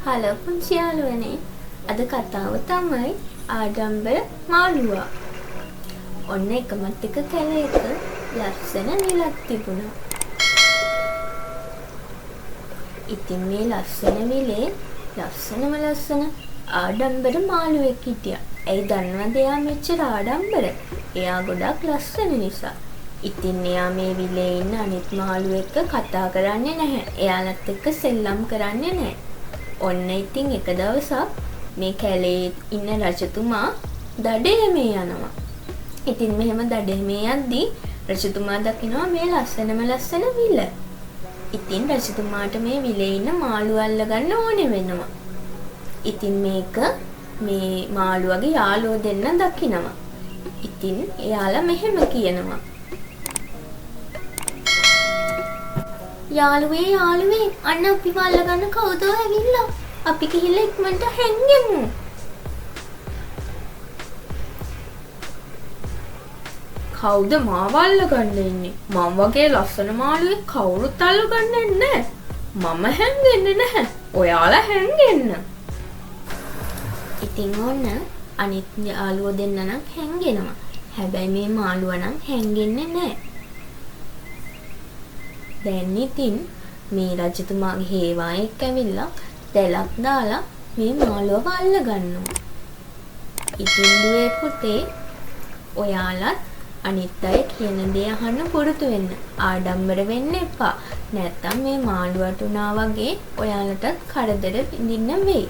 Hello පුංචි යාළුවනේ. අද කතාව තමයි ආඩම්බර මාළුවා. ඔන්න එකමත් එක කැලේක ලස්සන නිලක් තිබුණා. ඉතින් මේ ලස්සන විලේ ලස්සන ආඩම්බර මාළුවෙක් හිටියා. ඇයි දන්නවද එයා මෙච්චර ආඩම්බර? එයා ගොඩක් ලස්සන නිසා. ඉතින් එයා මේ විලේ ඉන්න අනිත් මාළු එක්ක කතා කරන්නේ නැහැ. එයාලත් එක්ක සෙල්ලම් කරන්නේ නැහැ. ඔන්න ඉතින් එක දවසක් මේ කැලේ ඉන්න රජතුමා දඩයමේ යනවා. ඉතින් මෙහෙම දඩයමේ යද්දී රජතුමා දකිනවා මේ ලස්සන විල. ඉතින් රජතුමාට මේ විලේ ඉන්න මාළු අල්ලගන්න ඕනේ වෙනවා. ඉතින් මේක මේ මාළුවගේ යාළුවෝ දෙන්න දකිනවා. ඉතින් එයාලා මෙහෙම කියනවා. යාළුවේ අන්න අපි අල්ලගන්න කවුද ඇවිල්ලා? අපි ගිහිල්ලා ඉක්මනට හැංගෙමු. කවුද මාව අල්ලගන්න ඉන්නේ? මම වගේ ලස්සන මාළුවෙක් කවුරුත් අල්ලගන්නේ නැහැ. මම හැංගෙන්නේ නැහැ. ඔයාලා හැංගෙන්න. ඉතින් ඔන්න අනිත් යාළුවෝ දෙන්න නම් හැංගෙනවා. හැබැයි මේ මාළුවා නම් හැංගෙන්නේ නැහැ. දැන් ඉතින් මේ රජතුමාගේ හේවා එක්ක ඇවිල්ලා දැලක් දාලා මේ මාළුවව අල්ල ගන්නවා. ඉතින් දුවේ පුතේ ඔයාලත් අනිත් අය කියන දේ අහන්න පුරුදු වෙන්න. ආඩම්බර වෙන්න එපා. නැත්තම් මේ මාළුවට උනා වගේ ඔයාලටත් කරදර විඳින්න වෙයි.